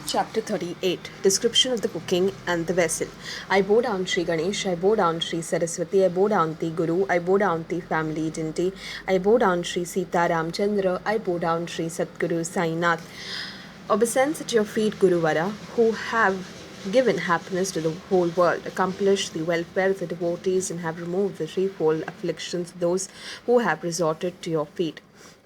Chapter 38 Description of the Cooking and the Vessel. I bow down Shri Ganesh, I bow down Shri Saraswati, I bow down the Guru, I bow down the family identity, I bow down Shri Sita Ramchandra, I bow down Shri Satguru Sai Nath. Obeisance at your feet, Guruvara, who have given happiness to the whole world, accomplished the welfare of the devotees, and have removed the threefold afflictions of those who have resorted to your feet.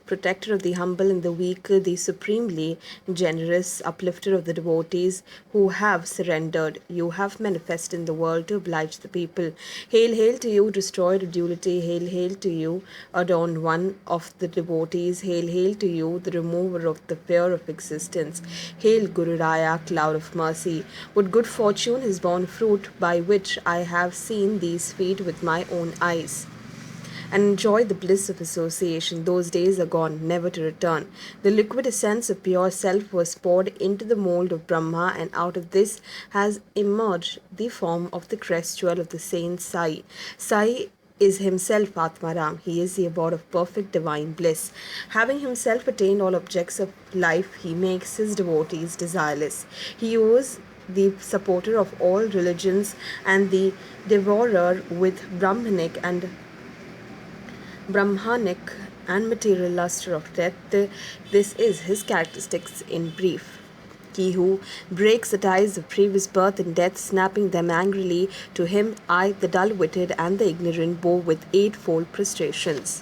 Protector of the humble and the weak, the supremely generous, uplifter of the devotees who have surrendered, you have manifested in the world to oblige the people. Hail, hail to you, destroyer of duality. Hail, hail to you, adorned one of the devotees. Hail, hail to you, the remover of the fear of existence. Hail, Guru Raya, cloud of mercy. What good fortune has borne fruit by which I have seen these feet with my own eyes and enjoy the bliss of association. Those days are gone, never to return. The liquid essence of pure self was poured into the mold of Brahma, and out of this has emerged the form of the crest jewel of the saint Sai. Sai is himself Atmaram. He is the abode of perfect divine bliss. Having himself attained all objects of life, he makes his devotees desireless. He was the supporter of all religions and the devourer with Brahmanic and material luster of death. This is his characteristics in brief. He who breaks the ties of previous birth and death, snapping them angrily, to him I, the dull-witted and the ignorant, bow with eightfold prostrations.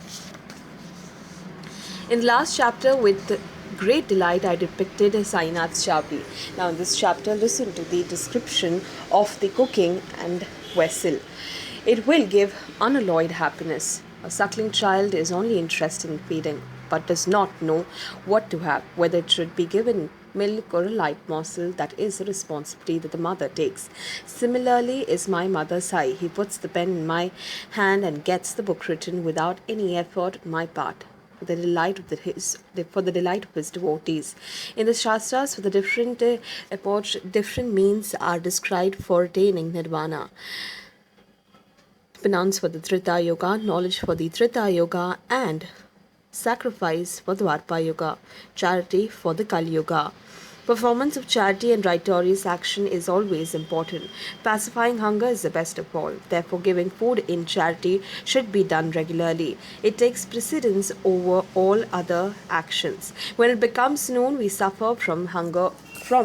In the last chapter, with great delight, I depicted Sainath's Chavadi. Now, in this chapter, listen to the description of the cooking and vessel. It will give unalloyed happiness. A suckling child is only interested in feeding, but does not know what to have, whether it should be given milk or a light morsel. That is a responsibility that the mother takes. Similarly is my mother Sai. He puts the pen in my hand and gets the book written without any effort on my part, for the delight of his devotees. In the Shastras, for the different epochs, different means are described for attaining nirvana. Penance for the Trita Yoga, knowledge for the Trita Yoga, and sacrifice for the Dwarpa Yoga, charity for the Kali Yoga. Performance of charity and righteous action is always important. Pacifying hunger is the best of all. Therefore, giving food in charity should be done regularly. It takes precedence over all other actions. When it becomes noon, we suffer from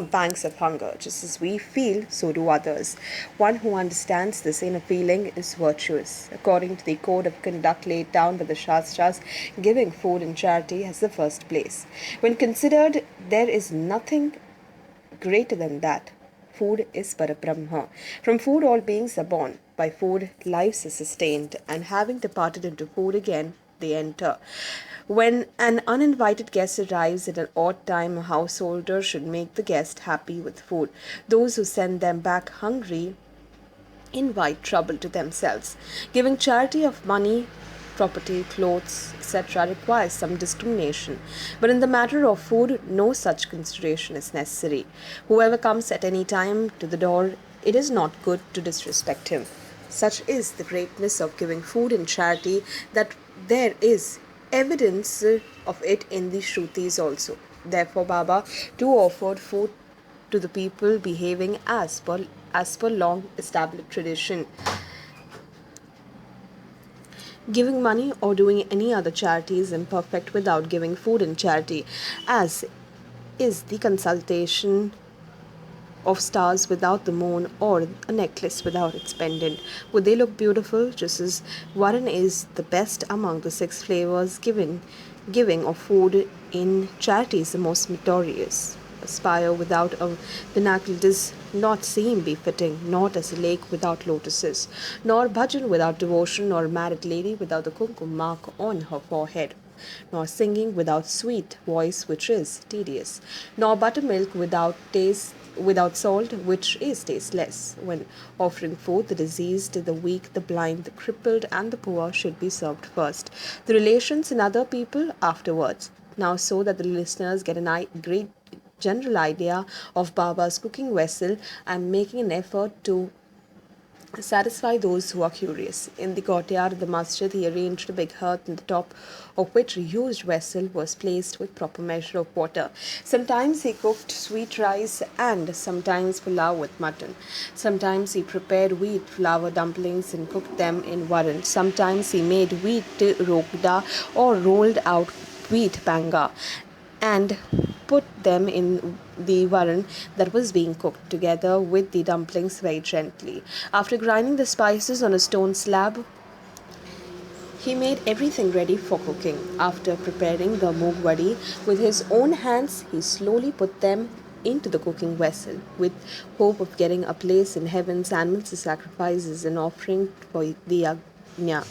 pangs of hunger. Just as we feel, so do others. One who understands this inner feeling is virtuous. According to the code of conduct laid down by the Shastras, giving food in charity has the first place. When considered, there is nothing greater than that. Food is Parabrahma. From food all beings are born. By food lives are sustained, and having departed into food again, they enter. When an uninvited guest arrives at an odd time, a householder should make the guest happy with food. Those who send them back hungry invite trouble to themselves. Giving charity of money, property, clothes, etc. requires some discrimination. But in the matter of food, no such consideration is necessary. Whoever comes at any time to the door, it is not good to disrespect him. Such is the greatness of giving food in charity that there is evidence of it in the Shrutis also. Therefore, Baba too offered food to the people, behaving as per long established tradition. Giving money or doing any other charity is imperfect without giving food in charity, as is the consultation of stars without the moon, or a necklace without its pendant. Would they look beautiful? Just as Varan is the best among the six flavors, giving of food in charity is the most meritorious. A spire without a pinnacle does not seem befitting, not as a lake without lotuses, nor bhajan without devotion, nor a married lady without the kumkum mark on her forehead, nor singing without sweet voice, which is tedious, nor buttermilk without salt, which is tasteless. When offering food, the diseased, the weak, the blind, the crippled, and the poor should be served first, the relations and other people afterwards. Now, so that the listeners get a great general idea of Baba's cooking vessel, I am making an effort to satisfy those who are curious. In the courtyard of the masjid, he arranged a big hearth on the top of which a used vessel was placed with proper measure of water. Sometimes he cooked sweet rice and sometimes pulao with mutton. Sometimes he prepared wheat flour dumplings and cooked them in varan. Sometimes he made wheat rogda or rolled out wheat banga and put them in the varan that was being cooked together with the dumplings very gently. After grinding the spices on a stone slab, he made everything ready for cooking. After preparing the moog vadi with his own hands, he slowly put them into the cooking vessel with hope of getting a place in heaven's animals sacrifices and offering for the yajna.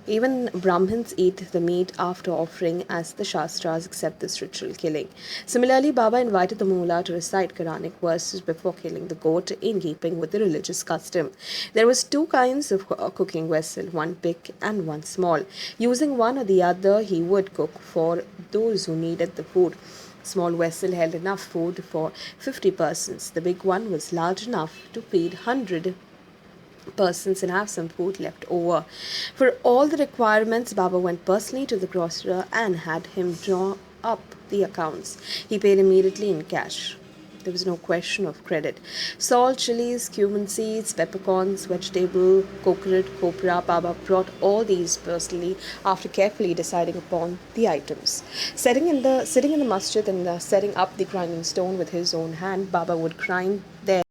Even Brahmins eat the meat after offering, as the Shastras accept this ritual killing. Similarly, Baba invited the mullah to recite Quranic verses before killing the goat in keeping with the religious custom. There was two kinds of cooking vessel, one big and one small. Using one or the other, he would cook for those who needed the food. Small vessel held enough food for 50 persons. The big one was large enough to feed 100 persons and have some food left over. For all the requirements, Baba went personally to the grocer and had him draw up the accounts. He paid immediately in cash. There was no question of credit. Salt, chilies, cumin seeds, peppercorns, vegetable, coconut, copra. Baba brought all these personally after carefully deciding upon the items. Sitting in the masjid and setting up the grinding stone with his own hand, Baba would grind there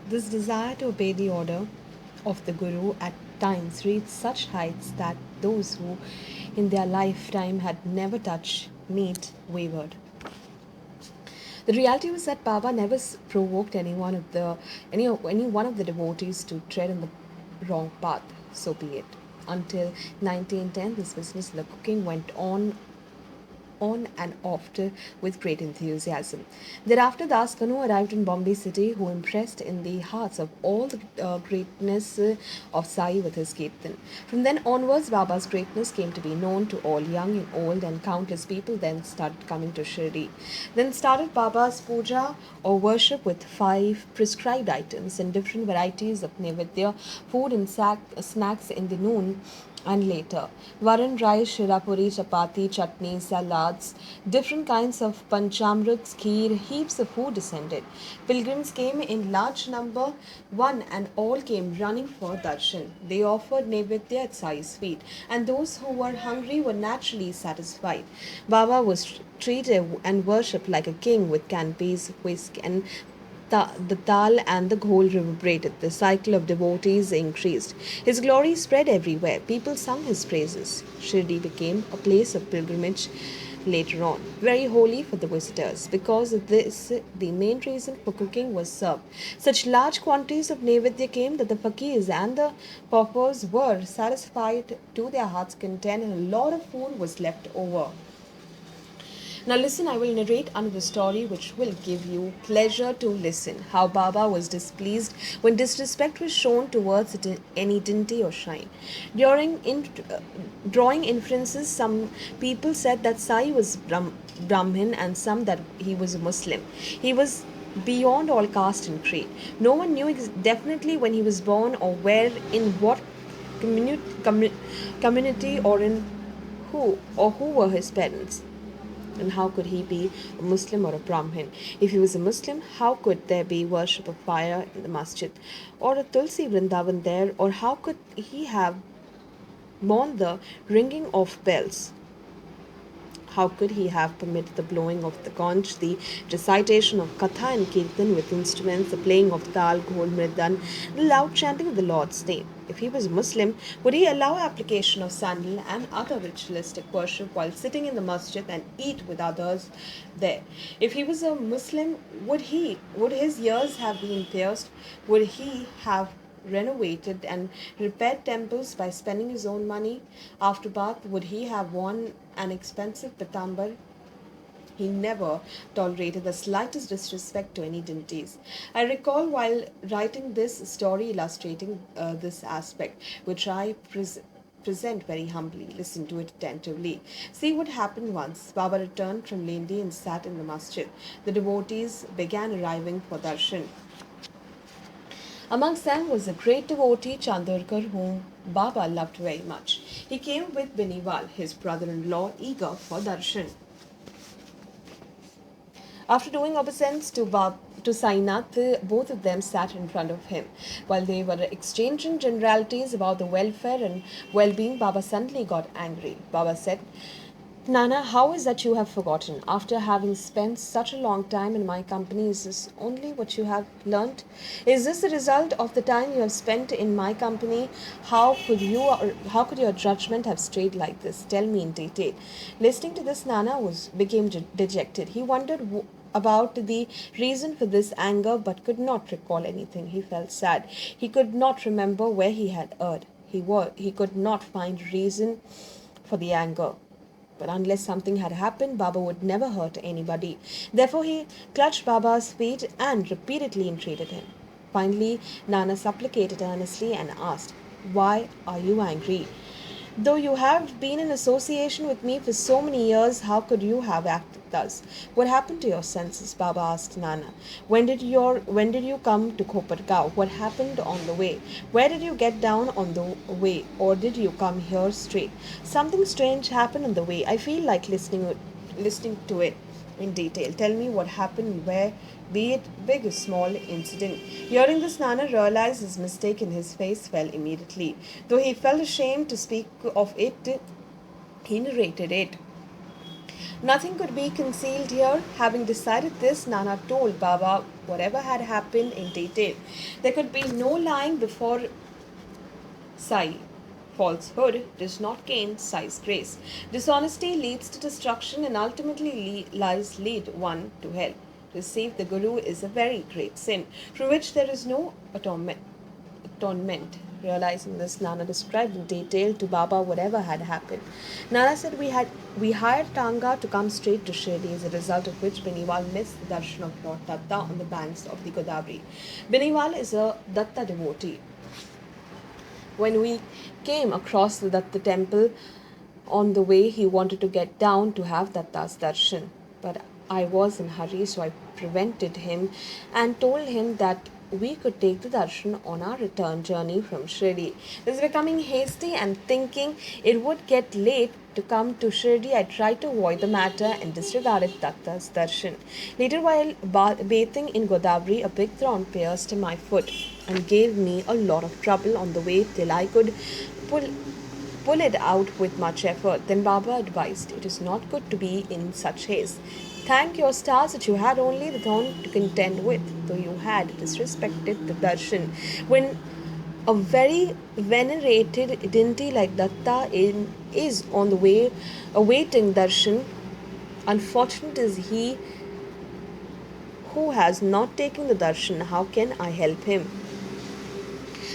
This desire to obey the order of the Guru at times reached such heights that those who in their lifetime had never touched meat wavered. The reality was that Baba never provoked any one of the devotees to tread on the wrong path. So be it. Until 1910, this business of the cooking went on and off with great enthusiasm. Thereafter, Das Kanu arrived in Bombay city, who impressed in the hearts of all the greatness of Sai with his Kirtan. From then onwards, Baba's greatness came to be known to all young and old, and countless people then started coming to Shirdi. Then started Baba's puja or worship with 5 prescribed items and different varieties of Nevedya, food and snacks in the noon and later. Varan rice, shirapuri, chapati, chutney, salads, different kinds of panchamrits, kheer, heaps of food descended. Pilgrims came in large number, one and all came running for darshan. They offered nevedya at Sai's feet, and those who were hungry were naturally satisfied. Baba was treated and worshipped like a king with canopies, whisk, and the Tal and the Ghol reverberated. The cycle of devotees increased. His glory spread everywhere. People sung his praises. Shirdi became a place of pilgrimage later on, very holy for the visitors. Because of this, the main reason for cooking was served. Such large quantities of Nevedya came that the fakirs and the paupers were satisfied to their heart's content, and a lot of food was left over. Now listen, I will narrate another story which will give you pleasure to listen. How Baba was displeased when disrespect was shown towards any dinty or shrine. Drawing inferences, some people said that Sai was Brahmin and some that he was a Muslim. He was beyond all caste and creed. No one knew definitely when he was born or where, in what community or in who were his parents. And how could he be a Muslim or a Brahmin? If he was a Muslim, how could there be worship of fire in the masjid or a Tulsi Vrindavan there? Or how could he have borne the ringing of bells? How could he have permitted the blowing of the conch, the recitation of katha and kirtan with instruments, the playing of tal, ghol, mridan, the loud chanting of the Lord's name? If he was a Muslim, would he allow application of sandal and other ritualistic worship while sitting in the masjid and eat with others there? If he was a Muslim, would his ears have been pierced? Would he have renovated and repaired temples by spending his own money? After bath, would he have worn an expensive pitambar? He never tolerated the slightest disrespect to any deities. I recall while writing this story illustrating this aspect, which I present very humbly. Listen to it attentively. See what happened once. Baba returned from Lendi and sat in the masjid. The devotees began arriving for darshan. Amongst them was a great devotee, Chandorkar, whom Baba loved very much. He came with Beniwal, his brother-in-law, eager for darshan. After doing obeisance to Sainath, both of them sat in front of him. While they were exchanging generalities about the welfare and well-being, Baba suddenly got angry. Baba said, Nana, how is that you have forgotten? After having spent such a long time in my company, is this only what you have learnt? Is this the result of the time you have spent in my company? How could your judgment have strayed like this? Tell me in detail. Listening to this, Nana became dejected. He wondered about the reason for this anger but could not recall anything. He felt sad. He could not remember where he had erred. He could not find reason for the anger. But unless something had happened, Baba would never hurt anybody. Therefore, he clutched Baba's feet and repeatedly entreated him. Finally, Nana supplicated earnestly and asked, Why are you angry? Though you have been in association with me for so many years, how could you have acted thus? What happened to your senses? Baba asked Nana. When did you come to Kopargaon? What happened on the way? Where did you get down on the way? Or did you come here straight? Something strange happened on the way. I feel like listening to it in detail. Tell me what happened, where, be it big or small incident. Hearing this, Nana realized his mistake and his face fell immediately. Though he felt ashamed to speak of it, he narrated it. Nothing could be concealed here. Having decided this, Nana told Baba whatever had happened in detail. There could be no lying before Sai. Falsehood does not gain Sai's grace. Dishonesty leads to destruction and ultimately lies lead one to hell. To deceive the Guru is a very great sin, from which there is no atonement. Realizing this, Nana described in detail to Baba whatever had happened. Nana said we hired Tanga to come straight to Shirdi, as a result of which Beniwal missed the darshan of Lord Datta on the banks of the Godavari. Beniwal is a Datta devotee. When we came across the Datta temple on the way, he wanted to get down to have Datta's darshan. But I was in a hurry, so I prevented him and told him that we could take the darshan on our return journey from Shirdi. This becoming hasty and thinking it would get late to come to Shirdi, I tried to avoid the matter and disregarded Datta's darshan. Later, while bathing in Godavari, a big thorn pierced my foot and gave me a lot of trouble on the way till I could pull it out with much effort. Then Baba advised, it is not good to be in such haste. Thank your stars that you had only the thorn to contend with, though you had disrespected the darshan. When a very venerated deity like Datta is on the way awaiting darshan, unfortunate is he who has not taken the darshan. How can I help him?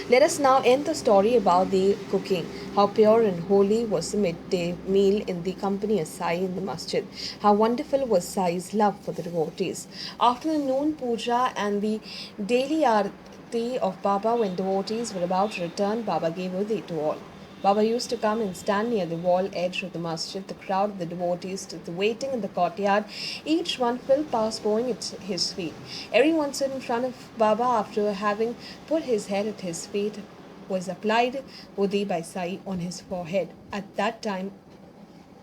Let us now end the story about the cooking. How pure and holy was the midday meal in the company of Sai in the masjid. How wonderful was Sai's love for the devotees. After the noon puja and the daily arati of Baba, when devotees were about to return, Baba gave udhi to all. Baba used to come and stand near the wall edge of the masjid. The crowd of the devotees stood waiting in the courtyard, each one filled past bowing at his feet. Everyone stood in front of Baba after having put his head at his feet. Was applied udhi by Sai on his forehead. At that time,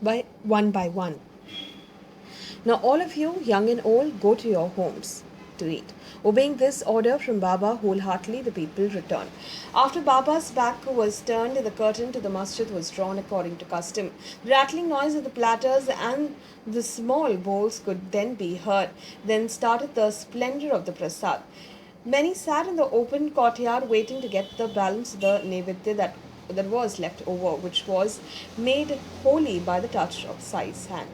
by one. Now all of you, young and old, go to your homes to eat. Obeying this order from Baba wholeheartedly, the people returned. After Baba's back was turned, the curtain to the masjid was drawn according to custom. The rattling noise of the platters and the small bowls could then be heard. Then started the splendor of the prasad. Many sat in the open courtyard waiting to get the balance of the naivedya that was left over, which was made holy by the touch of Sai's hand.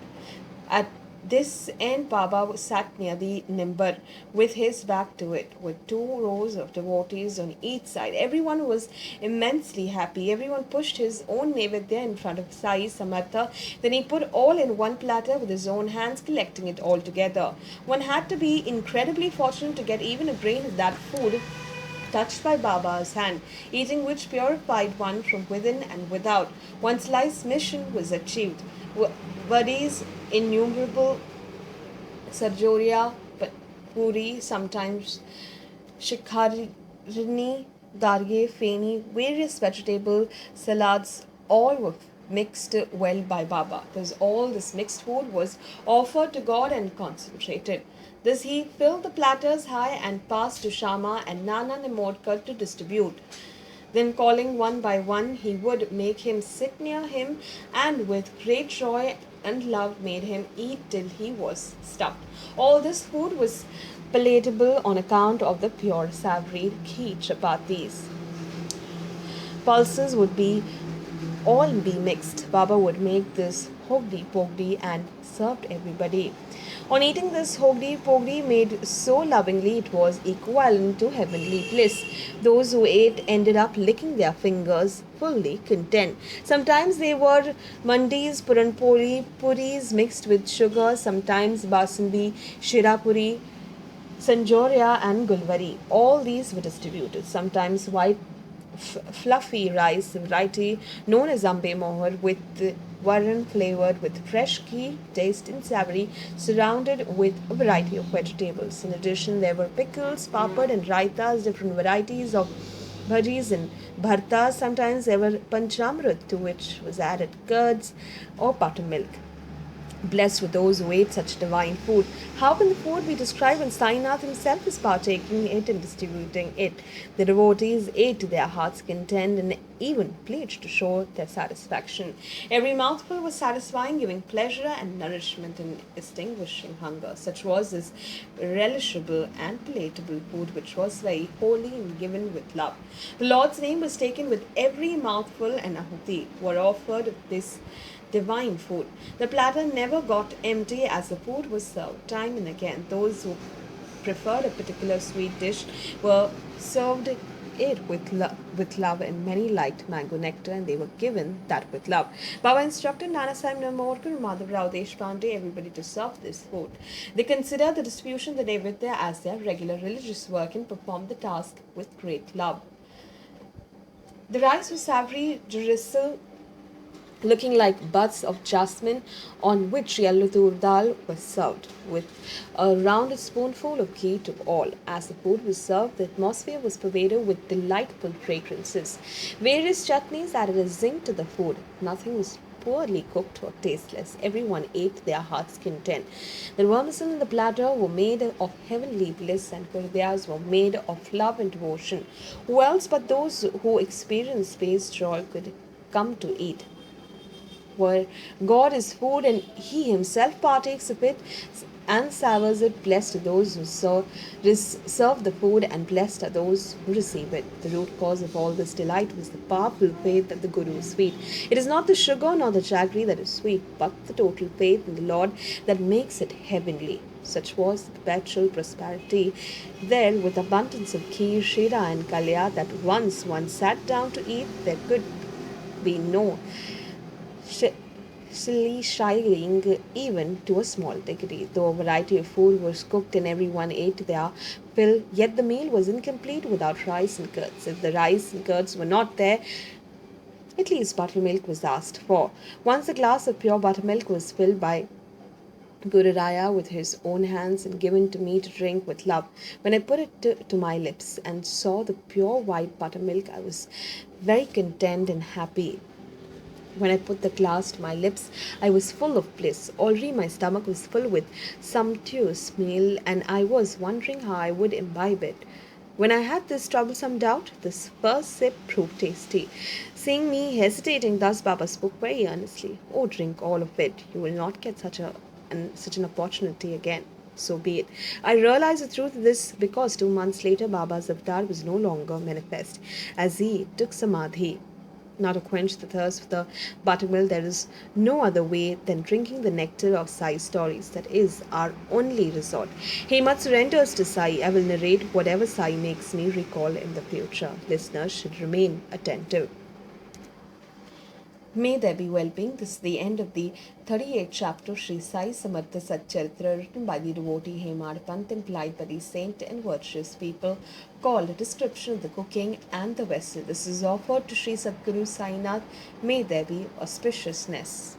At this end, Baba sat near the nimbar with his back to it, with 2 rows of devotees on each side. Everyone was immensely happy. Everyone pushed his own naivedya in front of Sai Samartha. Then he put all in one platter with his own hands, collecting it all together. One had to be incredibly fortunate to get even a grain of that food touched by Baba's hand, eating which purified one from within and without. One's life's mission was achieved. Vadis innumerable, sarjoria, puri, sometimes shikharini, garge, feni, various vegetable salads, all were mixed well by Baba. Thus all this mixed food was offered to God and concentrated. Thus he filled the platters high and passed to Shama and Nana Nimodkar to distribute. Then calling one by one, he would make him sit near him and with great joy and love made him eat till he was stuffed. All this food was palatable on account of the pure savory ghee chapatis. Pulses would all be mixed. Baba would make this Hodge-Podge and served everybody. On eating this Hodge-Podge made so lovingly, it was equivalent to heavenly bliss. Those who ate ended up licking their fingers, fully content. Sometimes they were mandis, puranpoli, puris mixed with sugar, sometimes basandi, shirapuri, sanjoria and gulwari. All these were distributed. Sometimes white fluffy rice variety known as ambe mohar with varan flavored with fresh ghee, taste and savory, surrounded with a variety of vegetables. In addition, there were pickles, papad and raitas, different varieties of bhajis and bhartas. Sometimes there were panchamrit, to which was added curds or buttermilk. Blessed were those who ate such divine food. How can the food be described when Sainath himself is partaking it and distributing it? The devotees ate to their heart's content and even pledged to show their satisfaction. Every mouthful was satisfying, giving pleasure and nourishment and extinguishing hunger. Such was this relishable and palatable food, which was very holy and given with love. The Lord's name was taken with every mouthful, and ahuti were offered of this divine food. The platter never got empty as the food was served time and again. Those who preferred a particular sweet dish were served it with love, and many liked mango nectar and they were given that with love. Baba instructed Nana Sahib Namorkar and Madhav Rao Deshpande everybody to serve this food. They considered the distribution of the Naivedya as their regular religious work and performed the task with great love. The rice was savory, drizzle looking like buds of jasmine, on which yellow tur dal was served, with a rounded spoonful of ghee to all. As the food was served, the atmosphere was pervaded with delightful fragrances. Various chutneys added a zing to the food. Nothing was poorly cooked or tasteless. Everyone ate their heart's content. The vermicelli and the platter were made of heavenly bliss, and hridayas were made of love and devotion. Who else but those who experienced space joy could come to eat? Where God is food and He Himself partakes of it and savours it. Blessed are those who serve the food, and blessed are those who receive it. The root cause of all this delight was the powerful faith that the Guru is sweet. It is not the sugar nor the jaggery that is sweet, but the total faith in the Lord that makes it heavenly. Such was the perpetual prosperity there, with abundance of kheer, shira, and kalya, that once one sat down to eat, there could be no silly shying even to a small degree. Though a variety of food was cooked and everyone ate their fill, yet the meal was incomplete without rice and curds. If the rice and curds were not there, at least buttermilk was asked for. Once a glass of pure buttermilk was filled by Guru Raya with his own hands and given to me to drink with love. When I put it to my lips and saw the pure white buttermilk, I was very content and happy. When I put the glass to my lips, I was full of bliss. Already my stomach was full with sumptuous meal, and I was wondering how I would imbibe it. When I had this troublesome doubt, this first sip proved tasty. Seeing me hesitating thus, Baba spoke very earnestly. Oh, drink all of it. You will not get such an opportunity again. So be it. I realized the truth of this because 2 months later, Baba's avatar was no longer manifest, as he took samadhi. Now, to quench the thirst for the buttermilk, there is no other way than drinking the nectar of Sai stories. That is our only resort. Hemant surrenders to Sai. I will narrate whatever Sai makes me recall in the future. Listeners should remain attentive. May there be well-being. This is the end of the 38th chapter of Shri Sai Samartha Satcharitra, written by the devotee Hemad Pant, implied by the saint and virtuous people, called a description of the cooking and the vessel. This is offered to Shri Sadguru Sainath. May there be auspiciousness.